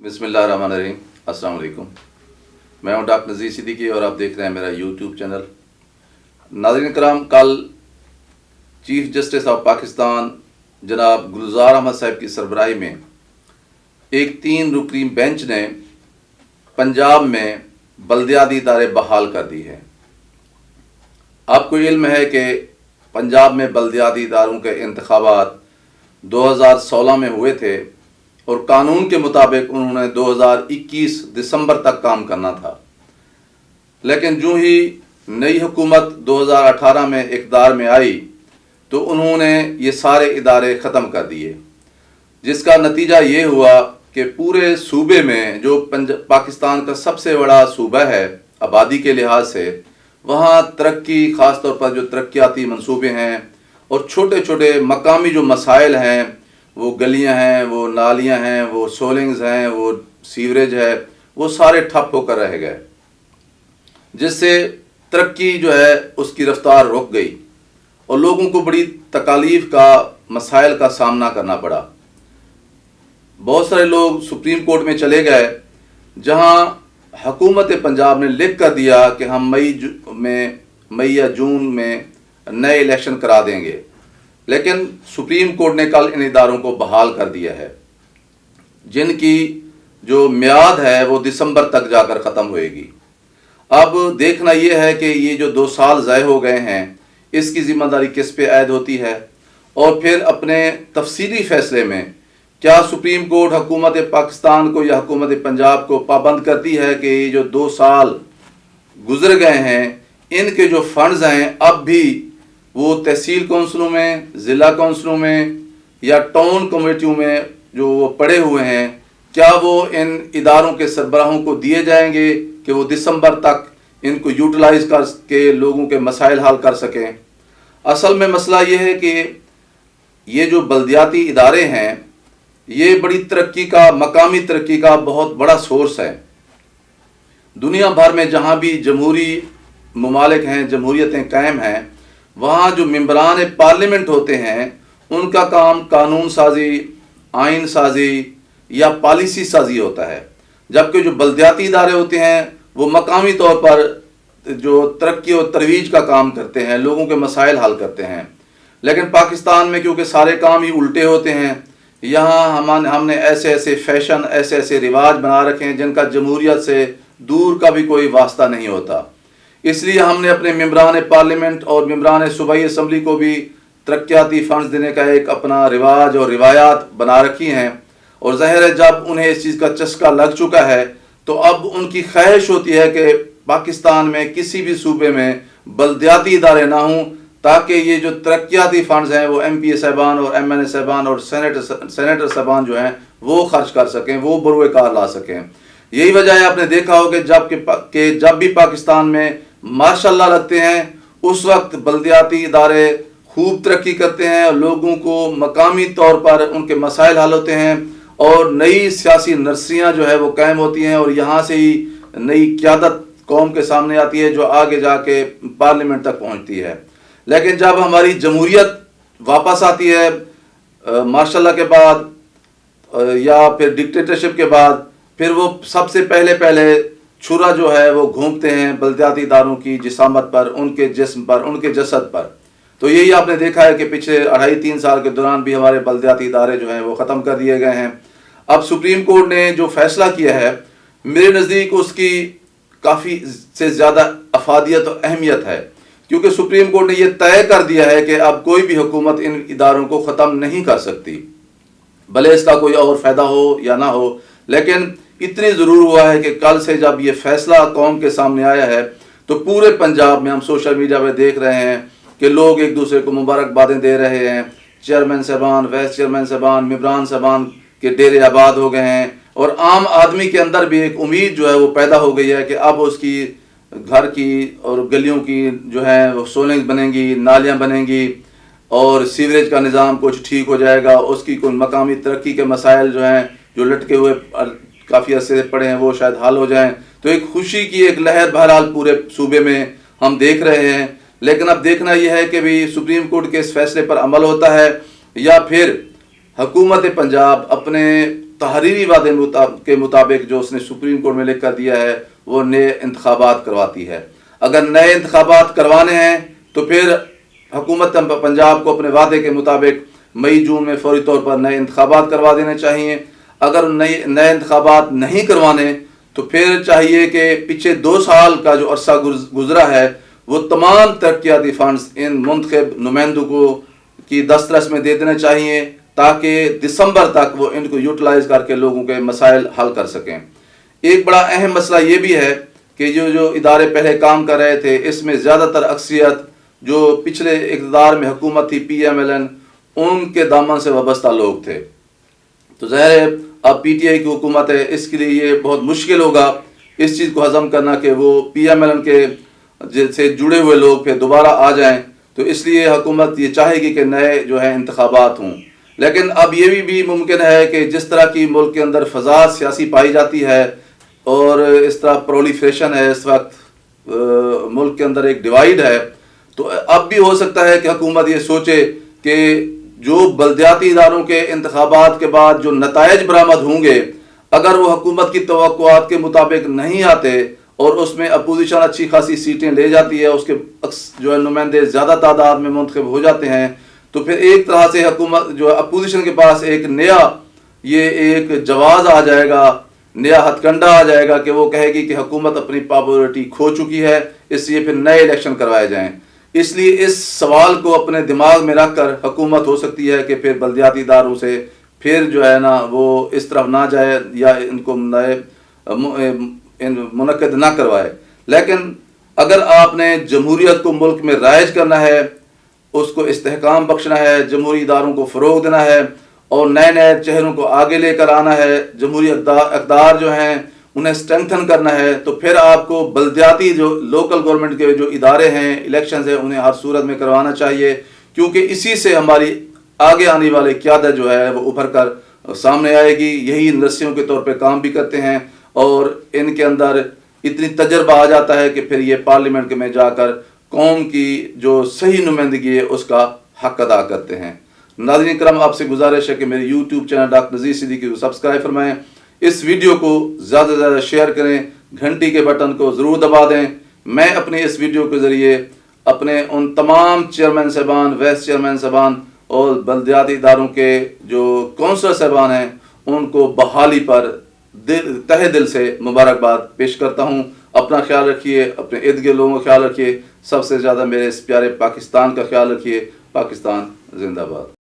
बिस्मिल्लाहिर्रहमानिर्रहीम। अस्सलाम वालेकुम। मैं हूं डॉक्टर नज़ीर सिद्दीकी और आप देख रहे हैं मेरा यूट्यूब चैनल। नाज़रीन कराम, कल चीफ जस्टिस ऑफ पाकिस्तान जनाब गुलजार अहमद साहब की सरबराही में एक 3 रुकनी बेंच ने पंजाब में बल्दियाती इदारे बहाल कर दी है। आपको इल्म है कि पंजाब में बल्दियाती इदारों के इंतखाबात 2016 में हुए थे और कानून के मुताबिक उन्होंने 2021 दिसंबर तक काम करना था, लेकिन जो ही नई हुकूमत 2018 में इक़्तिदार में आई तो उन्होंने ये सारे इदारे ख़त्म कर दिए, जिसका नतीजा ये हुआ कि पूरे सूबे में जो पाकिस्तान का सबसे बड़ा सूबा है आबादी के लिहाज से, वहाँ तरक्की, ख़ास तौर पर जो तरक्याती मंसूबे हैं और छोटे छोटे मकामी जो मसाइल हैं, वो गलियां हैं, वो नालियां हैं, वो सोलिंग्स हैं, वो सीवरेज है, वो सारे ठप होकर रह गए, जिससे तरक्की जो है उसकी रफ्तार रुक गई और लोगों को बड़ी तकालीफ का मसाइल का सामना करना पड़ा। बहुत सारे लोग सुप्रीम कोर्ट में चले गए, जहां हुकूमत पंजाब ने लिख कर दिया कि हम मई या जून में नए इलेक्शन करा देंगे, लेकिन सुप्रीम कोर्ट ने कल इन इदारों को बहाल कर दिया है, जिनकी जो मियाद है वो दिसंबर तक जाकर ख़त्म होएगी। अब देखना यह है कि ये जो 2 साल ज़ाय हो गए हैं, इसकी ज़िम्मेदारी किस पे आयद होती है और फिर अपने तफसीली फ़ैसले में क्या सुप्रीम कोर्ट हुकूमत पाकिस्तान को या हुकूमत पंजाब को पाबंद करती है कि ये जो 2 साल गुजर गए हैं, इनके जो फ़ंड्स हैं अब भी वो तहसील कौंसलों में, ज़िला कौंसलों में या टाउन कमेटियों में जो वो पड़े हुए हैं, क्या वो इन इदारों के सरबराहों को दिए जाएंगे कि वो दिसंबर तक इनको यूटिलाइज कर के लोगों के मसाइल हल कर सकें। असल में मसला ये है कि ये जो बल्दियाती इदारे हैं, ये बड़ी तरक्की का, मकामी तरक्की का बहुत बड़ा सोर्स है। दुनिया भर में जहाँ भी जमहूरी ममालिक हैं, जमहूरियतें कायम हैं, वहाँ जो मेंबरान पार्लियामेंट होते हैं, उनका काम कानून साजी, आइन साजी या पॉलिसी साजी होता है, जबकि जो बल्दियाती इदारे होते हैं वो मकामी तौर पर जो तरक्की और तरवीज का काम करते हैं, लोगों के मसाइल हल करते हैं। लेकिन पाकिस्तान में क्योंकि सारे काम ही उल्टे होते हैं, यहाँ हमने ऐसे ऐसे फैशन, ऐसे ऐसे रिवाज बना रखे हैं जिनका जमहूरियत से दूर का भी कोई वास्ता नहीं होता। इसलिए हमने अपने मेंबरान पार्लियामेंट और मेंबरान सूबाई असम्बली को भी तरक्याती फ़ंड्स देने का एक अपना रिवाज और रिवायात बना रखी हैं, और ज़ाहिर है जब उन्हें इस चीज़ का चस्का लग चुका है तो अब उनकी ख्वाहिश होती है कि पाकिस्तान में किसी भी सूबे में बल्दियाती इदारे ना हों, ताकि ये जो तरक्याती फ़ंड्स हैं वो MPA साहबान और MNA साहबान और सेनेटर साहबान जो हैं वो खर्च कर सकें, वो बरूए कार ला सकें। यही वजह है, आपने देखा हो कि जब भी पाकिस्तान में माशाअल्लाह लगते हैं, उस वक्त बल्दियाती इदारे खूब तरक्की करते हैं और लोगों को मकामी तौर पर उनके मसाइल हल होते हैं और नई सियासी नर्सरियाँ जो है वो कायम होती हैं और यहाँ से ही नई क़यादत कौम के सामने आती है जो आगे जाके पार्लियामेंट तक पहुँचती है। लेकिन जब हमारी जमहूरियत वापस आती है माशाअल्लाह के बाद या फिर डिक्टेटरशिप के बाद, फिर वो सबसे पहले छुरा जो है वो घूमते हैं बल्दियाती इदारों की जिसामत पर, उनके जिस्म पर, उनके जसद पर। तो यही आपने देखा है कि पिछले 2.5-3 साल के दौरान भी हमारे बल्दियाती इदारे जो हैं वो ख़त्म कर दिए गए हैं। अब सुप्रीम कोर्ट ने जो फैसला किया है, मेरे नज़दीक उसकी काफ़ी से ज़्यादा अफादियत और अहमियत है, क्योंकि सुप्रीम कोर्ट ने यह तय कर दिया है कि अब कोई भी हुकूमत इन इदारों को ख़त्म नहीं कर सकती, भले इसका कोई और फ़ायदा हो या ना हो। लेकिन इतनी ज़रूर हुआ है कि कल से जब ये फ़ैसला कौम के सामने आया है तो पूरे पंजाब में हम सोशल मीडिया पर देख रहे हैं कि लोग एक दूसरे को मुबारकबादें दे रहे हैं। चेयरमैन साहबान, वाइस चेयरमैन साहबान, मेंबरान साहबान के डेरे आबाद हो गए हैं और आम आदमी के अंदर भी एक उम्मीद जो है वो पैदा हो गई है कि अब उसकी घर की और गलियों की जो है वो सोलिंग बनेंगी, नालियाँ बनेंगी और सीवरेज का निज़ाम कुछ ठीक हो जाएगा, उसकी कोई मकामी तरक्की के मसाइल जो हैं जो लटके हुए काफ़ी अरसे से पड़े हैं वो शायद हल हो जाएं। तो एक खुशी की एक लहर बहरहाल पूरे सूबे में हम देख रहे हैं। लेकिन अब देखना यह है कि भी सुप्रीम कोर्ट के इस फैसले पर अमल होता है या फिर हुकूमत पंजाब अपने तहरीरी वादे के मुताबिक जो उसने सुप्रीम कोर्ट में लिख कर दिया है वो नए इंतखाबात करवाती है। अगर नए इंतखाबात करवाने हैं तो फिर हुकूमत पंजाब को अपने वादे के मुताबिक मई जून में फौरी तौर पर नए इंतखाबात करवा देने चाहिए। अगर नए इंतखाबात नहीं करवाने तो फिर चाहिए कि पीछे 2 साल का जो अरसा गुजरा है वो तमाम तरक्याती फंड्स इन मुंतखब नुमाइंदों को की दस्तरस में दे देने चाहिए ताकि दिसंबर तक वो इनको यूटिलाइज करके लोगों के मसाइल हल कर सकें। एक बड़ा अहम मसला ये भी है कि जो इदारे पहले काम कर रहे थे इसमें ज़्यादातर अक्सरियत जो पिछले इक़्तिदार में हुकूमत थी PMLN उनके दामन से वाबस्ता लोग थे। तो ज़ाहिर है अब PTI की हुकूमत है, इसके लिए ये बहुत मुश्किल होगा इस चीज़ को हज़म करना कि वो PMLN के से जुड़े हुए लोग फिर दोबारा आ जाएं। तो इसलिए हुकूमत ये चाहेगी कि नए जो है इंतखाबात हों। लेकिन अब ये भी मुमकिन है कि जिस तरह की मुल्क के अंदर फ़ज़ा सियासी पाई जाती है और इस तरह प्रोलिफरेशन है, इस वक्त मुल्क के अंदर एक डिवाइड है, तो अब भी हो सकता है कि हुकूमत ये सोचे कि जो बल्दियाती इदारों के इंतखाबात के बाद जो नताइज बरामद होंगे अगर वो हुकूमत की तवक्कुआत के मुताबिक नहीं आते और उसमें अपोजिशन अच्छी खासी सीटें ले जाती है, उसके जो है नुमाइंदे ज़्यादा तादाद में मुंतखब हो जाते हैं, तो फिर एक तरह से हुकूमत जो अपोजिशन के पास एक नया ये एक जवाज़ आ जाएगा, नया हथकंडा आ जाएगा कि वो कहेगी कि हुकूमत अपनी पॉपुलरिटी खो चुकी है, इसलिए फिर नए इलेक्शन करवाए जाएँ। इसलिए इस सवाल को अपने दिमाग में रख कर हुकूमत हो सकती है कि फिर बल्दियाती इदारों से फिर जो है ना वो इस तरफ ना जाए या इनको नए मुनक्किद ना करवाए। लेकिन अगर आपने जमहूरियत को मुल्क में राइज करना है, उसको इस्तेहकाम बख्शना है, जमहूरी इदारों को फ़रोग़ देना है और नए नए चेहरों को आगे लेकर आना है, जमहूरी अक़दार जो हैं उन्हें स्ट्रेंथन करना है, तो फिर आपको बल्दियाती जो लोकल गवर्नमेंट के जो इदारे हैं, इलेक्शन है, उन्हें हर सूरत में करवाना चाहिए, क्योंकि इसी से हमारी आगे आने वाली क़यादत जो है वो उभर कर सामने आएगी। यही यूनिवर्सिटियों के तौर पे काम भी करते हैं और इनके अंदर इतनी तजर्बा आ जाता है कि फिर ये पार्लियामेंट में जाकर कौम की जो सही नुमाइंदगी है उसका हक अदा करते हैं। नाज़रीन करम, आपसे गुजारिश है कि मेरे यूट्यूब चैनल डॉक्टर नज़ीर सिद्दीकी को सब्सक्राइब फरमाएँ, इस वीडियो को ज़्यादा से ज़्यादा शेयर करें, घंटी के बटन को ज़रूर दबा दें। मैं अपने इस वीडियो के ज़रिए अपने उन तमाम चेयरमैन साहबान, वाइस चेयरमैन साहबान और बल्दियाती इदारों के जो कौंसलर साहबान हैं उनको बहाली पर तहे दिल से मुबारकबाद पेश करता हूँ। अपना ख्याल रखिए, अपने इर्द गिर्द लोगों का ख्याल रखिए, सबसे ज़्यादा मेरे इस प्यारे पाकिस्तान का ख्याल रखिए। पाकिस्तान जिंदाबाद।